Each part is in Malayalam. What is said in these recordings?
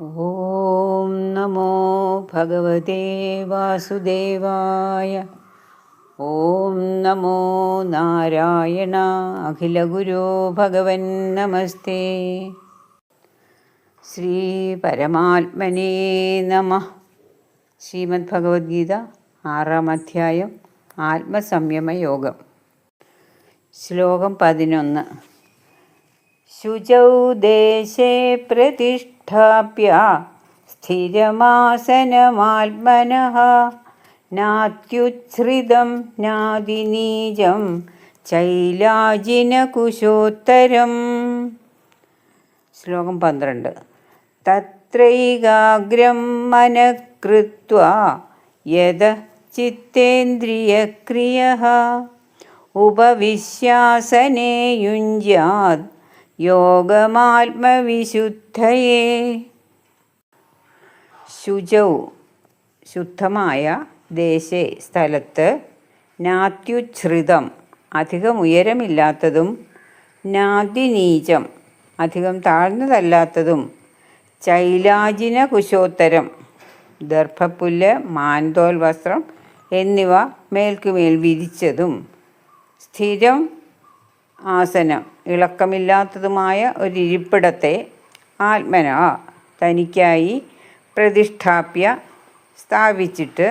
ഓം നമോ ഭഗവതേ വാസുദേവായ. ഓം നമോ നാരായണ അഖിലഗുരോ ഭഗവൻ നമസ്തേ. ശ്രീ പരമാത്മനേ നമഃ. ശ്രീമദ് ഭഗവത്ഗീത 6-ാം അധ്യായം ആത്മസംയമയോഗം. ശ്ലോകം 11. ശുചൗ ദേശേ പ്രതിഷ്ഠാപ്യ സ്ഥിരമാസനമാത്മനഃ നാത്യുച്ഛ്രിതം നാദിനീജം ചൈലാജിനകുശോത്തരം. ശ്ലോകം 12. തത്രൈകാഗ്രം മനഃ കൃത്വാ യദ ചിത്തേന്ദ്രിയക്രിയഃ ഉപവിശ്യാസനേ യുഞ്ജ്യാത് യോഗമാത്മവിശുദ്ധയേ. ശുചൗ ശുദ്ധമായ, ദേശേ സ്ഥലത്ത്, നാത്യുച്ഛ്രിതം അധികം ഉയരമില്ലാത്തതും, നാദിനീചം അധികം താഴ്ന്നതല്ലാത്തതും, ചൈലാജിന കുശോത്തരം ദർഭപ്പുല്ല്, മാൻതോൽ വസ്ത്രം എന്നിവ മേൽക്കുമേൽ വിരിച്ചതും, സ്ഥിരം ആസനം ഇളക്കമില്ലാത്തതുമായ ഒരിരിപ്പിടത്തെ ആത്മന തനിക്കായി പ്രതിഷ്ഠാപ്യ സ്ഥാപിച്ചിട്ട്,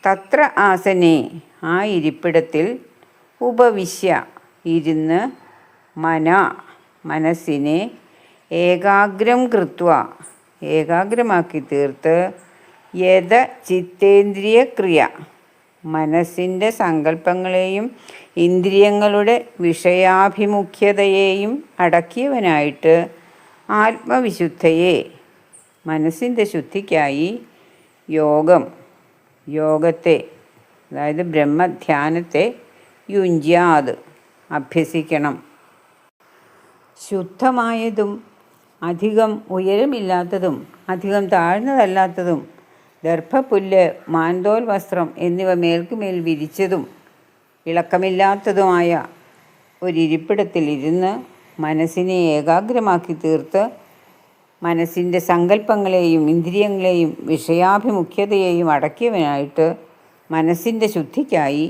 തത്ര ആസനെ ആ ഇരിപ്പിടത്തിൽ, ഉപവിശ്യ ഇരുന്ന്, മനസ്സിനെ ഏകാഗ്രം കൃത്വ ഏകാഗ്രമാക്കി തീർത്ത്, യഥ ചിത്തേന്ദ്രിയക്രിയ മനസ്സിൻ്റെ സങ്കല്പങ്ങളെയും ഇന്ദ്രിയങ്ങളുടെ വിഷയാഭിമുഖ്യതയെയും അടക്കിയവനായിട്ട്, ആത്മവിശുദ്ധയെ മനസ്സിൻ്റെ ശുദ്ധിക്കായി, യോഗത്തെ അതായത് ബ്രഹ്മധ്യാനത്തെ, യുഞ്ജ്യാത് അഭ്യസിക്കണം. ശുദ്ധമായതും അധികം ഉയരമില്ലാത്തതും അധികം താഴ്ന്നതല്ലാത്തതും, ദർഭപ്പുല്ല്, മാൻതോൽ വസ്ത്രം എന്നിവ മേൽക്കുമേൽ വിരിച്ചതും ഇളക്കമില്ലാത്തതുമായ ഒരിരിപ്പിടത്തിൽ ഇരുന്ന്, മനസ്സിനെ ഏകാഗ്രമാക്കി തീർത്ത്, മനസ്സിൻ്റെ സങ്കല്പങ്ങളെയും ഇന്ദ്രിയങ്ങളെയും വിഷയാഭിമുഖ്യതയെയും അടക്കിയവനായിട്ട്, മനസ്സിൻ്റെ ശുദ്ധിക്കായി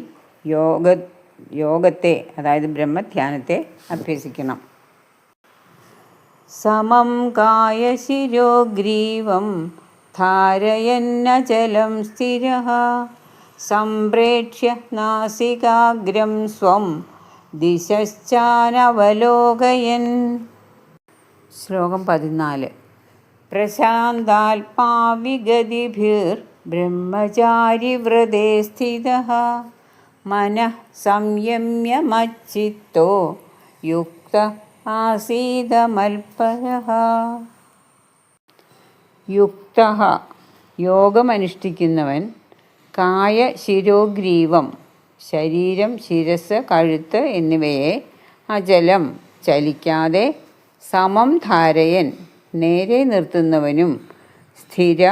യോഗത്തെ അതായത് ബ്രഹ്മധ്യാനത്തെ അഭ്യസിക്കണം. സമം കായശിരോഗ്രീവം ധാരയന്നചലം സ്ഥിരഃ സംപ്രേക്ഷ്യ നാസികാഗ്രം സ്വം ദിശശ്ചാനവലോകയൻ. ശ്ലോകം 14. പ്രശാന്താത്മാ വിഗതിഭിർ ബ്രഹ്മചാരിവ്രതേ സ്ഥിതഃ മനഃ സംയമ്യ മച്ചിത്തോ യുക്ത ആസീതമൽപരഃ. യുക്തഃ യോഗമനുഷ്ഠിക്കുന്നവൻ, കായ ശിരോഗ്രീവം ശരീരം, ശിരസ്, കഴുത്ത് എന്നിവയെ, അചലം ചലിക്കാതെ, സമം ധാരയൻ നേരെ നിർത്തുന്നവനും, സ്ഥിര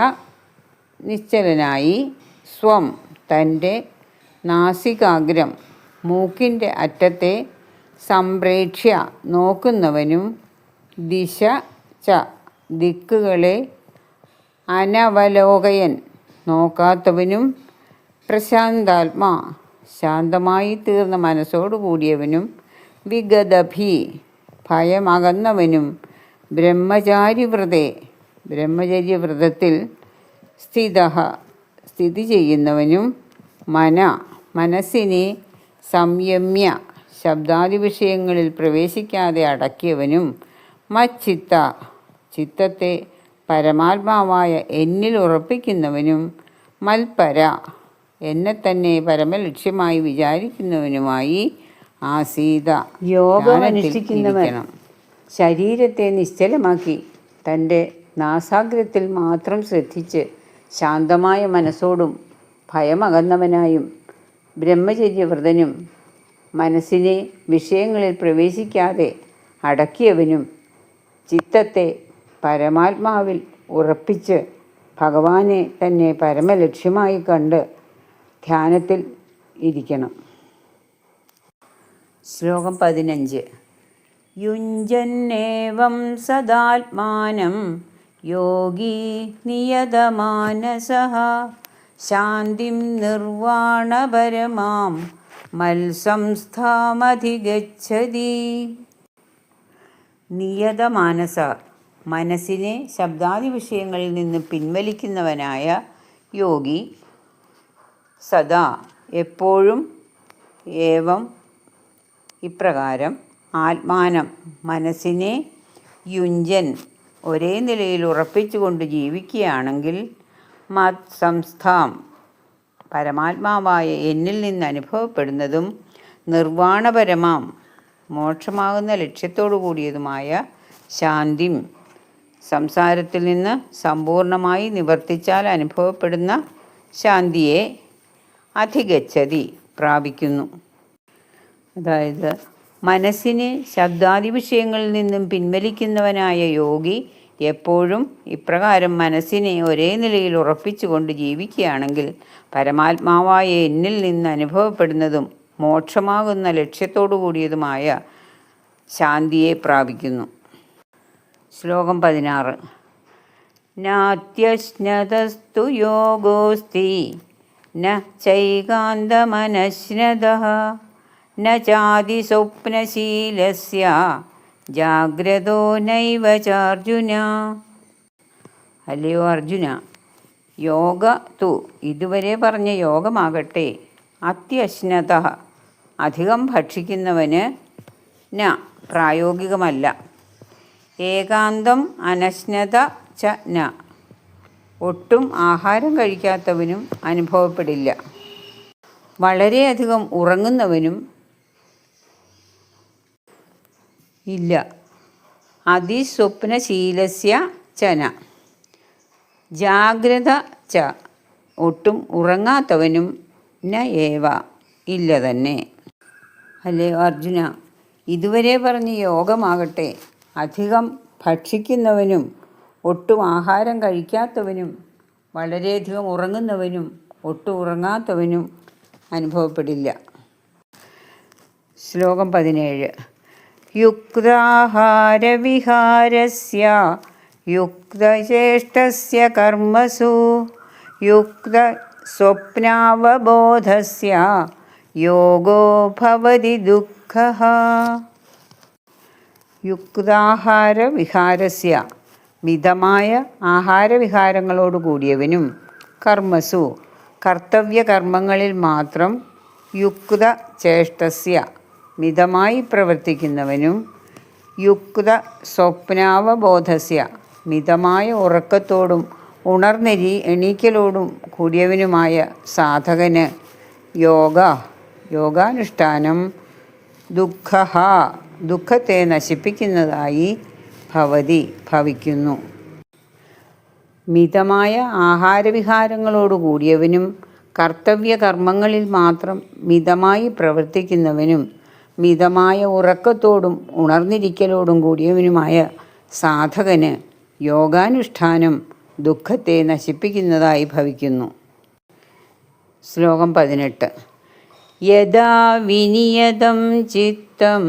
നിശ്ചലനായി, സ്വം തൻ്റെ, നാസികാഗ്രം മൂക്കിൻ്റെ അറ്റത്തെ, സംപ്രേക്ഷ്യ നോക്കുന്നവനും, ദിശ ച ദിക്കുകളെ, അനവലോകയൻ നോക്കാത്തവനും, പ്രശാന്താത്മാ ശാന്തമായി തീർന്ന മനസ്സോടുകൂടിയവനും, വിഗതഭി ഭയമകന്നവനും, ബ്രഹ്മചാരിവ്രതേ ബ്രഹ്മചര്യവ്രതത്തിൽ സ്ഥിതി ചെയ്യുന്നവനും, മനസ്സിനെ സംയമ്യ ശബ്ദാദി വിഷയങ്ങളിൽ പ്രവേശിക്കാതെ അടക്കിയവനും, മച്ചിത്ത ചിത്തത്തെ പരമാത്മാവായ എന്നിൽ ഉറപ്പിക്കുന്നവനും, മൽപര എന്നെ തന്നെ പരമലക്ഷ്യമായി വിചാരിക്കുന്നവനുമായി, ആസീത യോഗമനുഷ്ഠിക്കുന്നവൻ ശരീരത്തെ നിശ്ചലമാക്കി തൻ്റെ നാസാഗ്രത്തിൽ മാത്രം ശ്രദ്ധിച്ച് ശാന്തമായ മനസ്സോടും ഭയമകന്നവനായും, ബ്രഹ്മചര്യവ്രതനും മനസ്സിനെ വിഷയങ്ങളിൽ പ്രവേശിക്കാതെ അടക്കിയവനും, ചിത്തത്തെ പരമാത്മാവിൽ ഉറപ്പിച്ച് ഭഗവാനെ തന്നെ പരമലക്ഷ്യമായി കണ്ട് ധ്യാനത്തിൽ ഇരിക്കണം. ശ്ലോകം 15. യുഞ്ജന്നേവം സദാത്മാനം യോഗി നിയതമാനസഃ ശാന്തിം നിർവാണപരമാം മത്സംസ്ഥാമധിഗച്ഛതി. നിയതമാനസ, മനസ്സിനെ ശബ്ദാദി വിഷയങ്ങളിൽ നിന്ന് പിൻവലിക്കുന്നവനായ യോഗി സദാ എപ്പോഴും ഏവം ഇപ്രകാരം ആത്മാനം മനസ്സിനെ യുഞ്ജൻ ഒരേ നിലയിൽ ഉറപ്പിച്ചുകൊണ്ട് ജീവിക്കുകയാണെങ്കിൽ മത് സംസ്ഥാം പരമാത്മാവായ എന്നിൽ നിന്ന് അനുഭവപ്പെടുന്നതും നിർവാണപരമാം മോക്ഷമാകുന്ന ലക്ഷ്യത്തോടു കൂടിയതുമായ ശാന്തിം സംസാരത്തിൽ നിന്ന് സമ്പൂർണമായി നിവർത്തിച്ചാൽ അനുഭവപ്പെടുന്ന ശാന്തിയെ അധിഗച്ഛതി പ്രാപിക്കുന്നു. അതായത് മനസ്സിനെ ശബ്ദാദി വിഷയങ്ങളിൽ നിന്നും പിൻവലിക്കുന്നവനായ യോഗി എപ്പോഴും ഇപ്രകാരം മനസ്സിനെ ഒരേ നിലയിൽ ഉറപ്പിച്ചുകൊണ്ട് ജീവിക്കുകയാണെങ്കിൽ പരമാത്മാവായ എന്നിൽ നിന്ന് അനുഭവപ്പെടുന്നതും മോക്ഷമാകുന്ന ലക്ഷ്യത്തോടു കൂടിയതുമായ ശാന്തിയെ പ്രാപിക്കുന്നു. ശ്ലോകം 16. നാത്യശ്നതസ്തു യോഗോസ്തി ന ചൈകാന്തമനശ്നതഃ ന ചാതിസ്വപ്നശീലസ്യ ജാഗ്രതോ നൈവ ചാർജുന. അല്ലയോ അർജുന, യോഗ തു ഇതുവരെ പറഞ്ഞ യോഗമാകട്ടെ അത്യശ്നത അധികം ഭക്ഷിക്കുന്നവന് ന പ്രായോഗികമല്ല. ഏകാന്തം അനശ്നത ച ന ഒട്ടും ആഹാരം കഴിക്കാത്തവനും അനുഭവപ്പെടില്ല. വളരെയധികം ഉറങ്ങുന്നവനും ഇല്ല. അതിസ്വപ്നശീലസ്യ ചന ജാഗ്രത ച ഒട്ടും ഉറങ്ങാത്തവനും ന ഏവ ഇല്ല തന്നെ. അല്ലേ അർജുന, ഇതുവരെ പറഞ്ഞ യോഗമാകട്ടെ അധികം ഭക്ഷിക്കുന്നവനും ഒട്ടും ആഹാരം കഴിക്കാത്തവനും വളരെയധികം ഉറങ്ങുന്നവനും ഒട്ടും ഉറങ്ങാത്തവനും അനുഭവപ്പെടില്ല. ശ്ലോകം 17. യുക്താഹാരവിഹാരസ്യ യുക്തചേഷ്ടസ്യ കർമ്മസു യുക്തസ്വപ്നാവബോധസ്യ യോഗോ ഭവതി ദുഃഖഃ. യുക്താഹാരവിഹാരസ്യ മിതമായ ആഹാരവിഹാരങ്ങളോട് കൂടിയവനും കർമ്മസു കർത്തവ്യകർമ്മങ്ങളിൽ മാത്രം യുക്തചേഷ്ടസ്യ മിതമായി പ്രവർത്തിക്കുന്നവനും യുക്ത സ്വപ്നാവബോധസ്യ മിതമായ ഉറക്കത്തോടും എണീക്കലോടും കൂടിയവനുമായ സാധകന് യോഗാനുഷ്ഠാനം ദുഃഖത്തെ നശിപ്പിക്കുന്നതായി ഭവിക്കുന്നു. മിതമായ ആഹാരവിഹാരങ്ങളോട് കൂടിയവനും കർത്തവ്യകർമ്മങ്ങളിൽ മാത്രം മിതമായി പ്രവർത്തിക്കുന്നവനും മിതമായ ഉറക്കത്തോടും ഉണർന്നിരിക്കലോടും കൂടിയവനുമായ സാധകന് യോഗാനുഷ്ഠാനം ദുഃഖത്തെ നശിപ്പിക്കുന്നതായി ഭവിക്കുന്നു. ശ്ലോകം 18. യദാ വിനിയതം ചിത്തം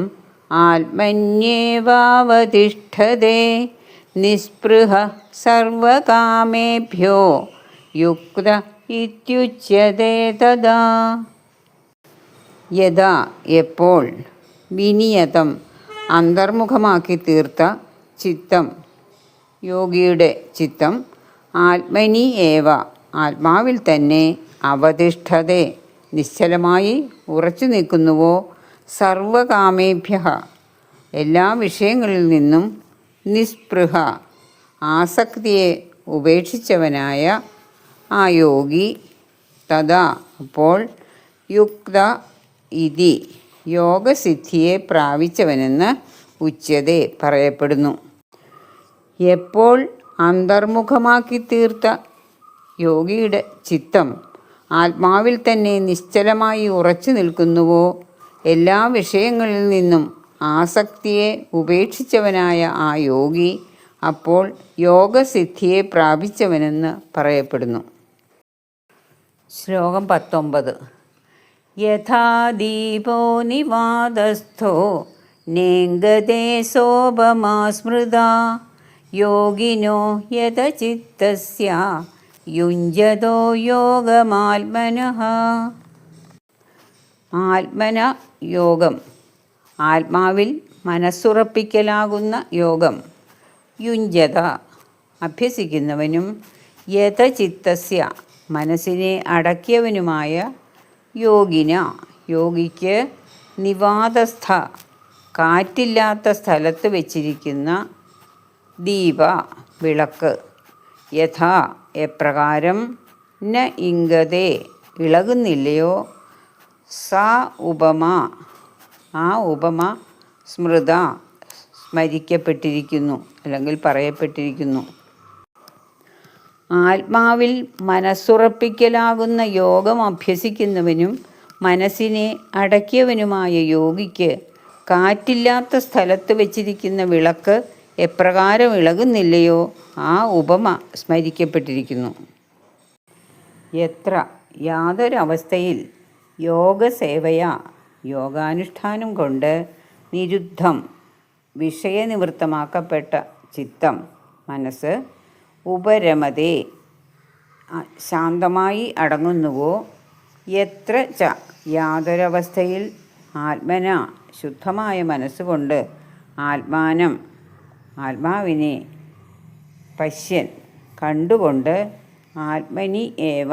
ആത്മന്യേവാവതിഷ്ഠതേ നിസ്പൃഹ സർവകാമേഭ്യോ യുക്ത ഇത്യുച്യതേ തദാ. യഥാ എപ്പോൾ വിനിയതം അന്തർമുഖമാക്കി തീർത്ത ചിത്തം യോഗിയുടെ ചിത്തം ആത്മനി ഏവ ആത്മാവിൽ തന്നെ അവതിഷ്ഠതേ നിശ്ചലമായി ഉറച്ചു നിൽക്കുന്നുവോ സർവകാമേഭ്യ എല്ലാ വിഷയങ്ങളിൽ നിന്നും നിസ്പൃഹ ആസക്തിയെ ഉപേക്ഷിച്ചവനായ ആ യോഗി തഥാ അപ്പോൾ യുക്ത ഇതി യോഗസിദ്ധിയെ പ്രാപിച്ചവനെന്ന് ഉച്യതേ പറയപ്പെടുന്നു. എപ്പോൾ അന്തർമുഖമാക്കി തീർത്ത യോഗിയുടെ ചിത്തം ആത്മാവിൽ തന്നെ നിശ്ചലമായി ഉറച്ചു നിൽക്കുന്നുവോ എല്ലാ വിഷയങ്ങളിൽ നിന്നും ആസക്തിയെ ഉപേക്ഷിച്ചവനായ ആ യോഗി അപ്പോൾ യോഗസിദ്ധിയെ പ്രാപിച്ചവനെന്ന് പറയപ്പെടുന്നു. ശ്ലോകം 19. യഥാ ദീപോ നിവാതസ്ഥോ നേംഗതേ സോപമാ സ്മൃതാ യോഗിനോ യതചിത്തസ്യ യുഞ്ജതോ യോഗമാത്മനഃ. ആത്മന യോഗം, ആത്മാവിൽ മനസ്സുറപ്പിക്കലാകുന്ന യോഗം. യുഞ്ജത അഭ്യസിക്കുന്നവനും, യതചിത്തസ്യ മനസ്സിനെ അടക്കിയവനുമായ യോഗിന യോഗിക്ക് നിവാതസ്ഥ കാറ്റില്ലാത്ത സ്ഥലത്ത് വച്ചിരിക്കുന്ന ദീപ വിളക്ക്. യഥാ എപ്രകാരം ന ഇംഗതേ ഇളകുന്നില്ലയോ, സ ഉപമ ആ ഉപമ സ്മൃത സ്മരിക്കപ്പെട്ടിരിക്കുന്നു അല്ലെങ്കിൽ പറയപ്പെട്ടിരിക്കുന്നു. ആത്മാവിൽ മനസ്സുറപ്പിക്കലാകുന്ന യോഗം അഭ്യസിക്കുന്നവനും മനസ്സിനെ അടക്കിയവനുമായ യോഗിക്ക് കാറ്റില്ലാത്ത സ്ഥലത്ത് വച്ചിരിക്കുന്ന വിളക്ക് എപ്രകാരം ഇളകുന്നില്ലയോ, ആ ഉപമ സ്മരിക്കപ്പെട്ടിരിക്കുന്നു. എത്ര യാതൊരവസ്ഥയിൽ യോഗസേവയാ യോഗാനുഷ്ഠാനം കൊണ്ട് നിരുദ്ധം വിഷയനിവൃത്തമാക്കപ്പെട്ട ചിത്തം മനസ്സ് ഉപരമതേ ശാന്തമായി അടങ്ങുന്നുവോ, എത്ര ച യാതൊരവസ്ഥയിൽ ആത്മന ശുദ്ധമായ മനസ്സുകൊണ്ട് ആത്മാനം ആത്മാവിനെ പശ്യൻ കണ്ടുകൊണ്ട് ആത്മനി ഏവ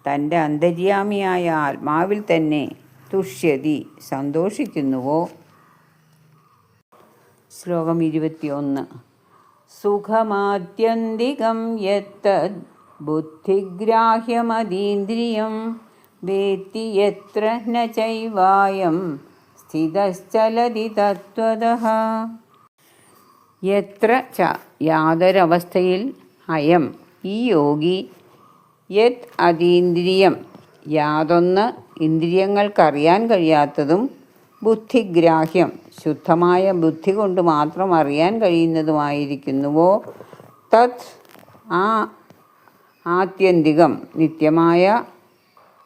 തൻ്റെ അന്തര്യാമിയായ ആത്മാവിൽ തന്നെ തുഷ്യതി സന്തോഷിക്കുന്നുവോ. ശ്ലോകം 21. സുഖമാത്യന്തികം യത്തദ് ബുദ്ധിഗ്രാഹ്യമതീന്ദ്രിയം വേത്തി യത്ര ന ചൈവായം സ്ഥിതശ്ചലതി തത്വതഃ. യത്ര ച യാതൊരവസ്ഥയിൽ അയം ഈ യോഗി യത് അതീന്ദ്രിയം യാതൊന്ന് ഇന്ദ്രിയങ്ങൾക്കറിയാൻ കഴിയാത്തതും ബുദ്ധിഗ്രാഹ്യം ശുദ്ധമായ ബുദ്ധി കൊണ്ട് മാത്രം അറിയാൻ കഴിയുന്നതുമായിരിക്കുന്നുവോ, തത് ആ ആത്യന്തികം നിത്യമായ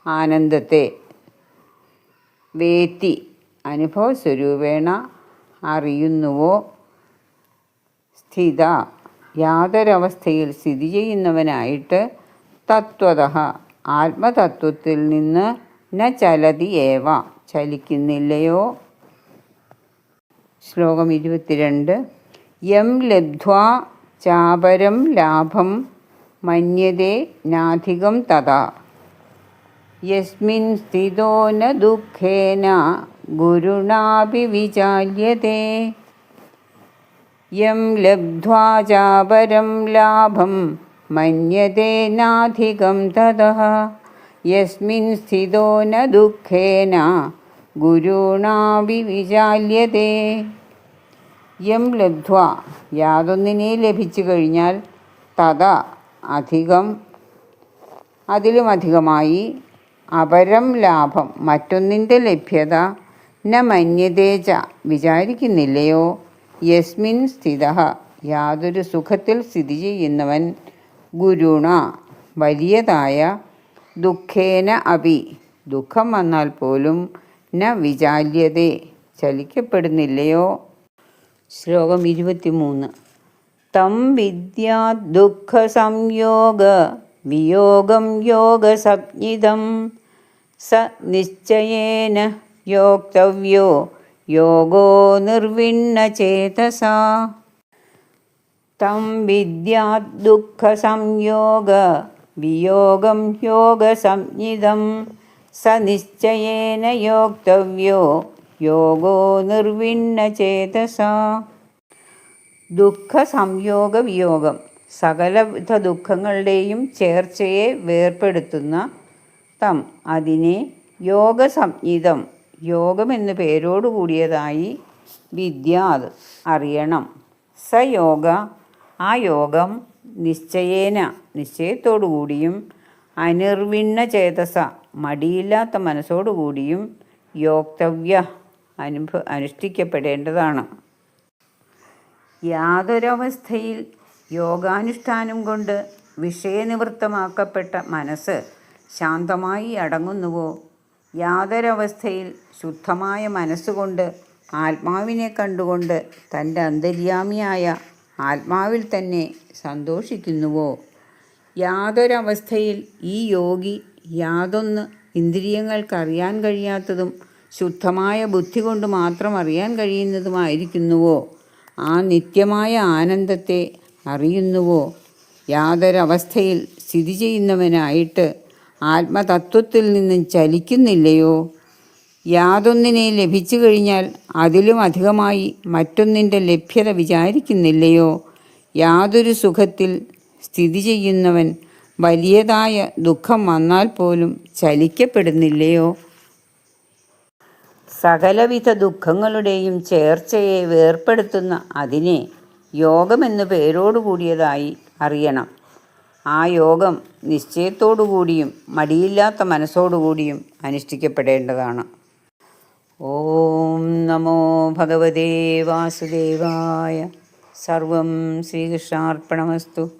ആനന്ദത്തെ വേത്തി അനുഭവസ്വരൂപേണ അറിയുന്നുവോ, സ്ഥിത യാതൊരവസ്ഥയിൽ സ്ഥിതി ചെയ്യുന്നവനായിട്ട് തത്വതഃ ആത്മതത്വത്തിൽ നിന്ന് ന ചലതി ഏവ ചലിക്കുന്നില്ലയോ. ശ്ലോകം 22. യം ലബ്ധ്വാ ചാപരം ലാഭം മന്യതേ നാധികം തഥാ യസ്മിൻ സ്ഥിതോ ന ദുഃഖേന ഗുരുണാപി വിചാല്യതേ. യം ലബ്ധ്വാ ചാപരം ലാഭം മന്യതേ നാധികം തതഃ യസ്മിൻ സ്ഥിതോ ന ദുഃഖേന ഗുരുണാപി വിചാല്യതേ. യം ലബ്ധ്വാ യാതൊന്നിനെ ലഭിച്ചു കഴിഞ്ഞാൽ തഥ അധികം അതിലുമധികമായി അപരം ലാഭം മറ്റൊന്നിൻ്റെ ലഭ്യത ന മന്യതേച വിചാരിക്കുന്നില്ലയോ, യസ്മിൻ സ്ഥിതഃ യാതൊരു സുഖത്തിൽ സ്ഥിതി ചെയ്യുന്നവൻ ഗുരുണ വലിയതായ ദുഃഖേന അപി ദുഃഖം വന്നാൽ പോലും ന വിചാല്യതേ ചലിക്കപ്പെടുന്നില്ലയോ. ശ്ലോകം 23. തം വിദ്യാ ദുഃഖ സംയോഗ വിയോഗം യോഗസംജ്ഞിതം സ നിശ്ചയേന യോക്തവ്യോ യോഗോ നിർവിണ്ണചേതസാ. തം വിദ്യാ ദുഃഖ സംയോഗ വിയോഗം യോഗസംജ്ഞിതം സ നിശ്ചയേന യോക്തവ്യോ യോഗോ നിർവിണ്ണചേതസാ. ദുഃഖ സംയോഗ വിയോഗം സകലവിധ ദുഃഖങ്ങളുടെയും ചേർച്ചയെ വേർപെടുത്തുന്ന തം അതിനെ യോഗസംജ്ഞിതം യോഗമെന്നു പേരോടുകൂടിയതായി വിദ്യാത് അറിയണം. സ യോഗ ആ യോഗം നിശ്ചയേന നിശ്ചയത്തോടുകൂടിയും അനിർവിണ്ണ ചേതസ മടിയില്ലാത്ത മനസ്സോടുകൂടിയും യോക്തവ്യ അനുഷ്ഠിക്കപ്പെടേണ്ടതാണ്. യാതൊരവസ്ഥയിൽ യോഗാനുഷ്ഠാനം കൊണ്ട് വിഷയനിവൃത്തമാക്കപ്പെട്ട മനസ്സ് ശാന്തമായി അടങ്ങുന്നുവോ, യാതൊരവസ്ഥയിൽ ശുദ്ധമായ മനസ്സുകൊണ്ട് ആത്മാവിനെ കണ്ടുകൊണ്ട് തൻ്റെ അന്തര്യാമിയായ ആത്മാവിൽ തന്നെ സന്തോഷിക്കുന്നുവോ? യാതൊരവസ്ഥയിൽ ഈ യോഗി യാതൊന്ന് ഇന്ദ്രിയങ്ങൾക്കറിയാൻ കഴിയാത്തതും ശുദ്ധമായ ബുദ്ധി കൊണ്ട് മാത്രം അറിയാൻ കഴിയുന്നതുമായിരിക്കുന്നുവോ? ആ നിത്യമായ ആനന്ദത്തെ അറിയുന്നുവോ? യാതൊരവസ്ഥയിൽ സ്ഥിതി ചെയ്യുന്നവനായിട്ട് ആത്മതത്വത്തിൽ നിന്നും ചലിക്കുന്നില്ലയോ? യാതൊന്നിനെ ലഭിച്ചു കഴിഞ്ഞാൽ അതിലും അധികമായി മറ്റൊന്നിൻ്റെ ലഭ്യത വിചാരിക്കുന്നില്ലയോ? യാതൊരു സുഖത്തിൽ സ്ഥിതി ചെയ്യുന്നവൻ വലിയതായ ദുഃഖം വന്നാൽ പോലും ചലിക്കപ്പെടുന്നില്ലയോ? സകലവിധ ദുഃഖങ്ങളുടെയും ചേർച്ചയെ വേർപ്പെടുത്തുന്ന അതിനെ യോഗമെന്നു പേരോടുകൂടിയതായി അറിയണം. ആ യോഗം നിശ്ചയത്തോടുകൂടിയും മടിയില്ലാത്ത മനസ്സോടുകൂടിയും അനുഷ്ഠിക്കപ്പെടേണ്ടതാണ്. ഓം നമോ ഭഗവതേ വാസുദേവായ. സർവം ശ്രീകൃഷ്ണാർപ്പണമസ്തു.